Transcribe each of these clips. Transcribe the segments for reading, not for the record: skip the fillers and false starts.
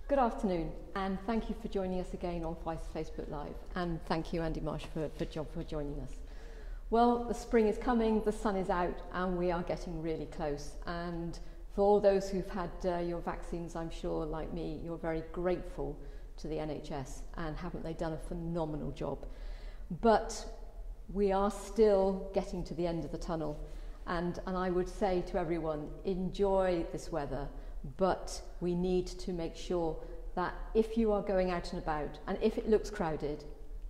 Good afternoon, and thank you for joining us again on Facebook Live. And thank you, Andy Marsh, for joining us. Well, the spring is coming, the sun is out, and we are getting really close. And for all those who've had your vaccines, I'm sure, like me, you're very grateful to the NHS, and haven't they done a phenomenal job? But we are still getting to the end of the tunnel, and I would say to everyone, enjoy this weather, but we need to make sure that if you are going out and about, and if it looks crowded,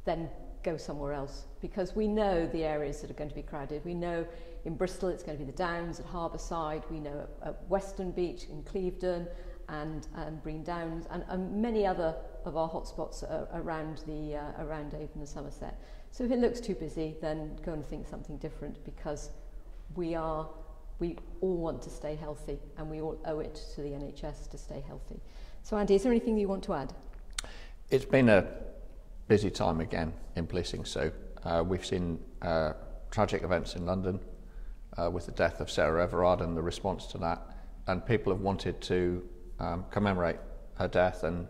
then go somewhere else, because we know the areas that are going to be crowded. We know in Bristol it's going to be the Downs at Harbourside, we know at Western Beach in Clevedon and Brean Downs, and many other of our hotspots around Avon and Somerset. So if it looks too busy, then go and think something different, because we all want to stay healthy, and we all owe it to the NHS to stay healthy. So Andy, is there anything you want to add? It's been a busy time again in policing, so we've seen tragic events in London with the death of Sarah Everard and the response to that, and people have wanted to commemorate her death and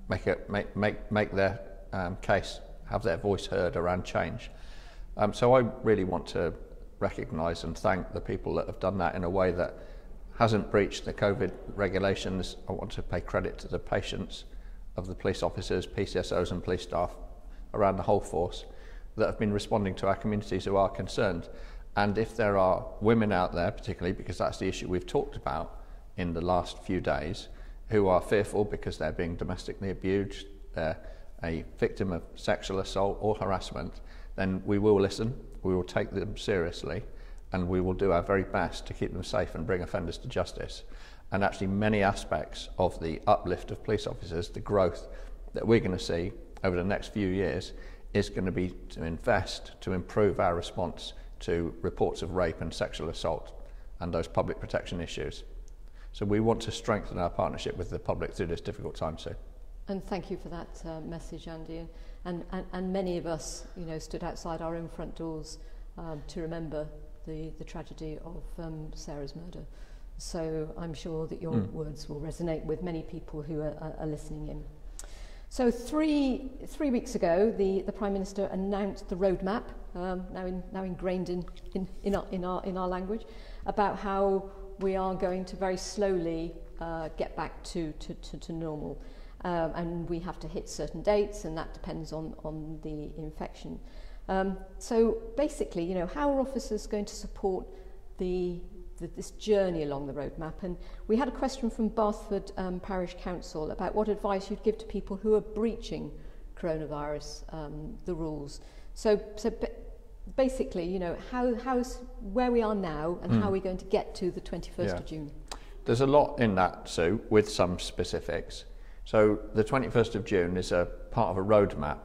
make their case, have their voice heard around change. So I really want to recognise and thank the people that have done that in a way that hasn't breached the COVID regulations. I want to pay credit to the patience of the police officers, PCSOs and police staff around the whole force that have been responding to our communities who are concerned. And if there are women out there, particularly because that's the issue we've talked about in the last few days, who are fearful because they're being domestically abused, they're a victim of sexual assault or harassment, then we will listen, we will take them seriously, and we will do our very best to keep them safe and bring offenders to justice. And actually many aspects of the uplift of police officers, the growth that we're going to see over the next few years, is going to be to invest to improve our response to reports of rape and sexual assault and those public protection issues. So we want to strengthen our partnership with the public through this difficult time, Sue. And thank you for that message, Andy. And many of us, stood outside our own front doors to remember the tragedy of Sarah's murder. So I'm sure that your words will resonate with many people who are listening in. So three weeks ago, the Prime Minister announced the roadmap, now ingrained in our language, about how we are going to very slowly get back to normal. And we have to hit certain dates, and that depends on the infection. So basically, how are officers going to support this journey along the roadmap? And we had a question from Barthford Parish Council about what advice you'd give to people who are breaching coronavirus, the rules. So basically, how's where we are now, and how are we going to get to the 21st of June? There's a lot in that, Sue, with some specifics. So the 21st of June is a part of a roadmap.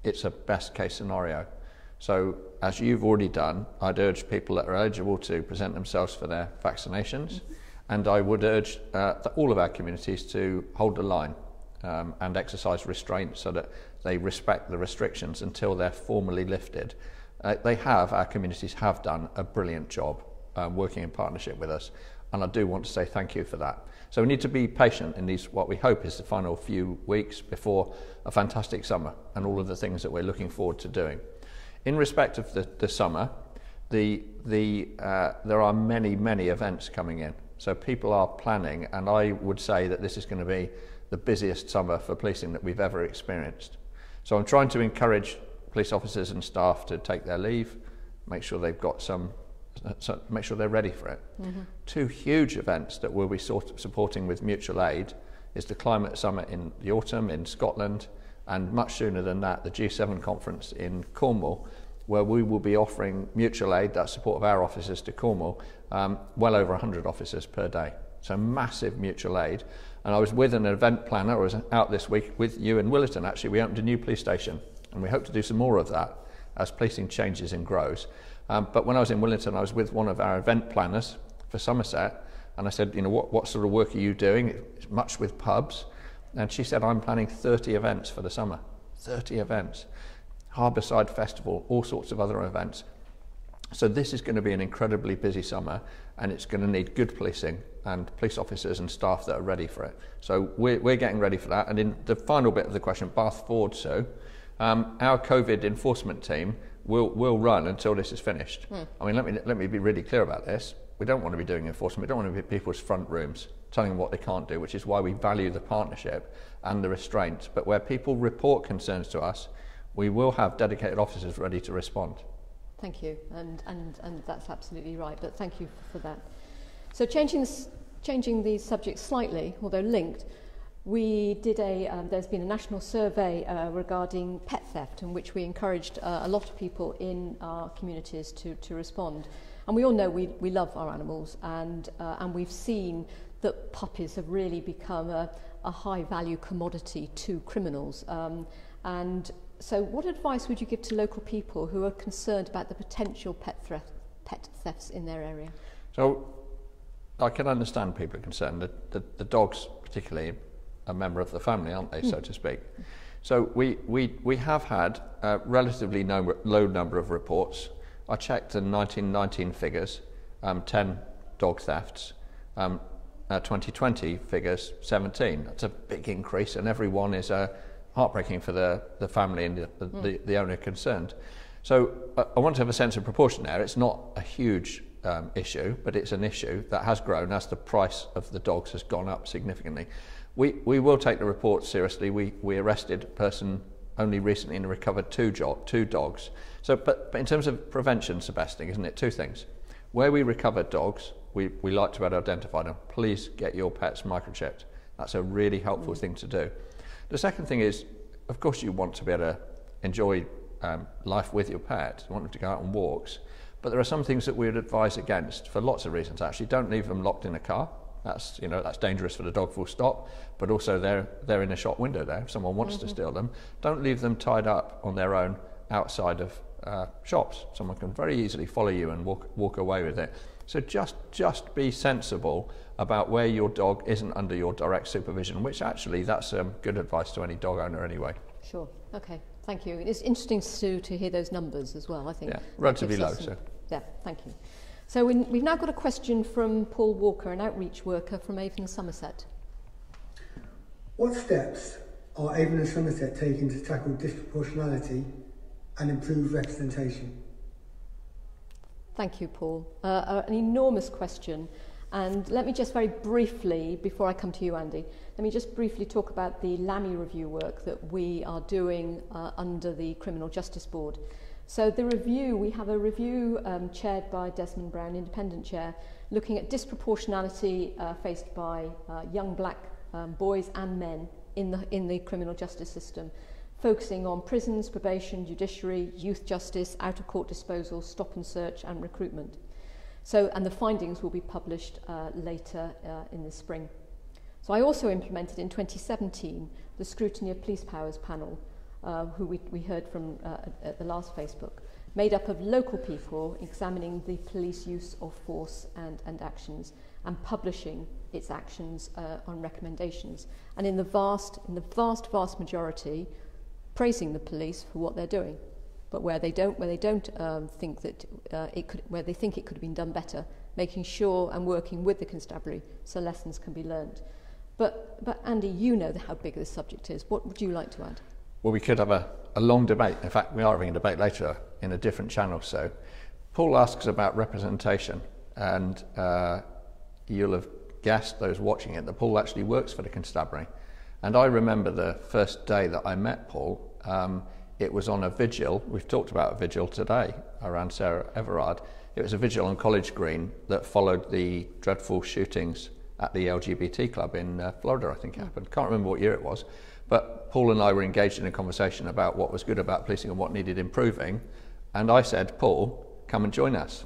It's a best case scenario. So as you've already done, I'd urge people that are eligible to present themselves for their vaccinations. And I would urge all of our communities to hold the line and exercise restraint so that they respect the restrictions until they're formally lifted. Our communities have done a brilliant job working in partnership with us. And I do want to say thank you for that. So we need to be patient in these, what we hope is the final few weeks before a fantastic summer and all of the things that we're looking forward to doing. In respect of the summer, there are many events coming in. So people are planning, and I would say that this is going to be the busiest summer for policing that we've ever experienced. So I'm trying to encourage police officers and staff to take their leave, make sure they've got make sure they're ready for it. Two huge events that we'll be supporting with mutual aid is the Climate Summit in the autumn in Scotland, and much sooner than that, the G7 conference in Cornwall, where we will be offering mutual aid, that support of our officers to Cornwall, well over 100 officers per day. So massive mutual aid. And I was with an event planner, I was out this week with you in Willerton actually. We opened a new police station, and we hope to do some more of that as policing changes and grows. But when I was in Willerton, I was with one of our event planners for Somerset, and I said, what sort of work are you doing? It's much with pubs. And she said, I'm planning 30 events for the summer. 30 events. Harbourside Festival, all sorts of other events. So this is going to be an incredibly busy summer, and it's going to need good policing and police officers and staff that are ready for it. So we're getting ready for that. And in the final bit of the question, Bath Ford, our COVID enforcement team will run until this is finished. I mean, let me be really clear about this. We don't want to be doing enforcement. We don't want to be people's front rooms telling them what they can't do, which is why we value the partnership and the restraint. But where people report concerns to us, we will have dedicated officers ready to respond. Thank you, and that's absolutely right, but thank you for that. So changing the subject slightly, although linked, we did there's been a national survey regarding pet theft, in which we encouraged a lot of people in our communities to respond. And we all know we love our animals, and we've seen that puppies have really become a high-value commodity to criminals. And so what advice would you give to local people who are concerned about the potential pet thefts in their area? So I can understand people are concerned. The dogs, particularly, a member of the family, aren't they, so to speak? So we have had a relatively low number of reports. I checked the 1919 figures, 10 dog thefts. 2020 figures, 17. That's a big increase, and every one is heartbreaking for the family and the owner concerned. So I want to have a sense of proportion there. It's not a huge issue, but it's an issue that has grown as the price of the dogs has gone up significantly. We will take the report seriously. We arrested a person only recently and recovered two dogs. So, but in terms of prevention, Sebastian, isn't it? Two things. Where we recover dogs, we like to be able to identify them. Please get your pets microchipped. That's a really helpful thing to do. The second thing is, of course, you want to be able to enjoy life with your pet. You want them to go out on walks. But there are some things that we would advise against for lots of reasons, actually. Don't leave them locked in a car. That's dangerous for the dog, full stop. But also they're in a shop window there if someone wants to steal them. Don't leave them tied up on their own outside of shops. Someone can very easily follow you and walk away with it. So just be sensible about where your dog isn't under your direct supervision, which actually that's good advice to any dog owner anyway. Sure. Okay. Thank you. It's interesting to hear those numbers as well, I think. Yeah, relatively low. Yeah, thank you. So we've now got a question from Paul Walker, an outreach worker from Avon and Somerset. What steps are Avon and Somerset taking to tackle disproportionality and improve representation? Thank you, Paul. An enormous question. And let me just very briefly, before I come to you, Andy, let me just briefly talk about the LAMI review work that we are doing under the Criminal Justice Board. So we have a review chaired by Desmond Brown, independent chair, looking at disproportionality faced by young black boys and men in the criminal justice system, focusing on prisons, probation, judiciary, youth justice, out-of-court disposal, stop and search and recruitment. And the findings will be published later in the spring. So I also implemented in 2017 the Scrutiny of Police Powers panel, who we heard from at the last Facebook, made up of local people examining the police use of force and actions and publishing its actions on recommendations. And in the vast majority, praising the police for what they're doing. But where they don't think that where they think it could have been done better, making sure and working with the constabulary so lessons can be learned. But Andy, you know how big this subject is. What would you like to add? Well, we could have a long debate. In fact, we are having a debate later in a different channel. So Paul asks about representation, and you'll have guessed, those watching it, that Paul actually works for the constabulary. And I remember the first day that I met Paul. It was on a vigil. We've talked about a vigil today around Sarah Everard. It was a vigil on College Green that followed the dreadful shootings at the LGBT club in Florida, I think it happened. Can't remember what year it was. But Paul and I were engaged in a conversation about what was good about policing and what needed improving. And I said, Paul, come and join us.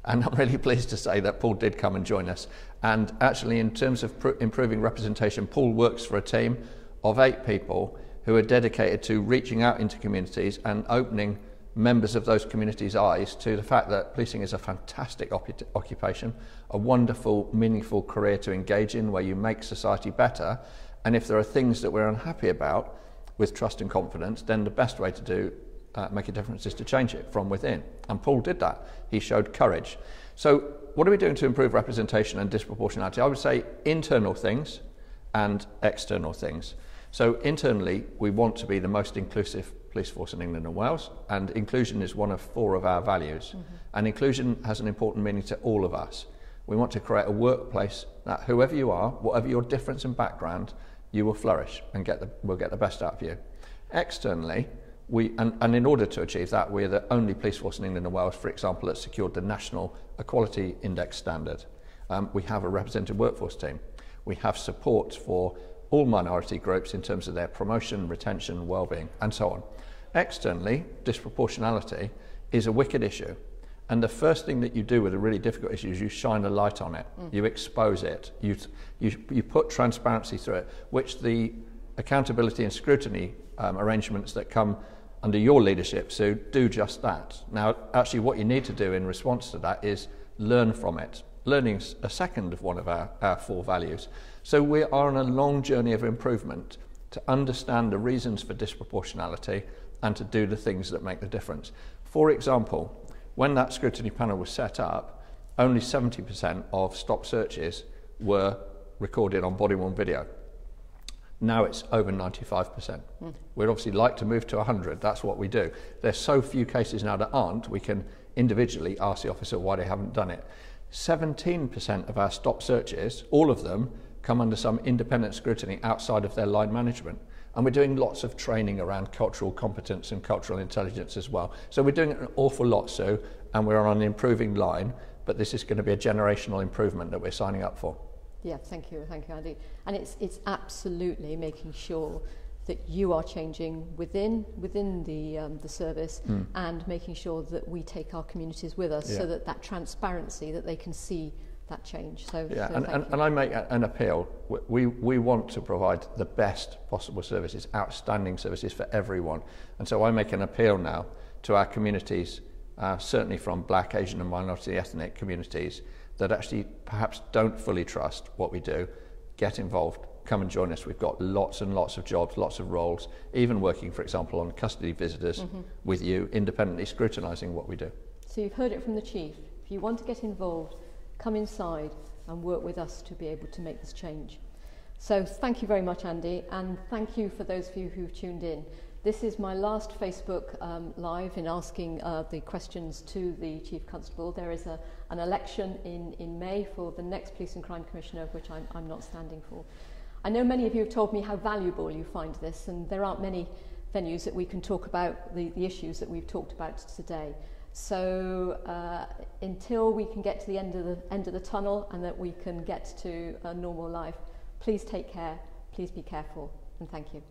And I'm really pleased to say that Paul did come and join us. And actually, in terms of improving representation, Paul works for a team of 8 people who are dedicated to reaching out into communities and opening members of those communities' eyes to the fact that policing is a fantastic occupation, a wonderful, meaningful career to engage in where you make society better. And if there are things that we're unhappy about with trust and confidence, then the best way to make a difference is to change it from within. And Paul did that. He showed courage. So what are we doing to improve representation and disproportionality? I would say internal things and external things. So internally, we want to be the most inclusive police force in England and Wales, and inclusion is one of 4 of our values. And inclusion has an important meaning to all of us. We want to create a workplace that whoever you are, whatever your difference in background, you will flourish and we'll get the best out of you. Externally, and in order to achieve that, we're the only police force in England and Wales, for example, that secured the National Equality Index standard. We have a represented workforce team. We have support for all minority groups in terms of their promotion, retention, well-being, and so on. Externally, disproportionality is a wicked issue. And the first thing that you do with a really difficult issue is you shine a light on it, you expose it, you put transparency through it, which the accountability and scrutiny arrangements that come under your leadership so do just that. Now, actually what you need to do in response to that is learn from it. Learning's a second of one of our 4 values. So we are on a long journey of improvement to understand the reasons for disproportionality and to do the things that make the difference. For example, when that scrutiny panel was set up, only 70% of stop searches were recorded on body-worn video. Now it's over 95%. We'd obviously like to move to 100, that's what we do. There's so few cases now that aren't, we can individually ask the officer why they haven't done it. 17% of our stop searches, all of them, come under some independent scrutiny outside of their line management. And we're doing lots of training around cultural competence and cultural intelligence as well. So we're doing an awful lot, Sue, and we're on an improving line, but this is going to be a generational improvement that we're signing up for. Yeah, thank you, Andy. And it's absolutely making sure that you are changing within the service and making sure that we take our communities with us so that transparency, that they can see that change. So and I make an appeal. We want to provide the best possible services, outstanding services for everyone. And so I make an appeal now to our communities, certainly from Black, Asian and minority ethnic communities, that actually perhaps don't fully trust what we do. Get involved, come and join us. We've got lots and lots of jobs, lots of roles, even working, for example, on custody visitors with you, independently scrutinising what we do. So you've heard it from the Chief. If you want to get involved, come inside and work with us to be able to make this change. So thank you very much, Andy, and thank you for those of you who've tuned in. This is my last Facebook Live in asking the questions to the Chief Constable. There is an election in May for the next Police and Crime Commissioner, which I'm not standing for. I know many of you have told me how valuable you find this, and there aren't many venues that we can talk about the issues that we've talked about today. So until we can get to the end of the tunnel and that we can get to a normal life, please take care, please be careful, and thank you.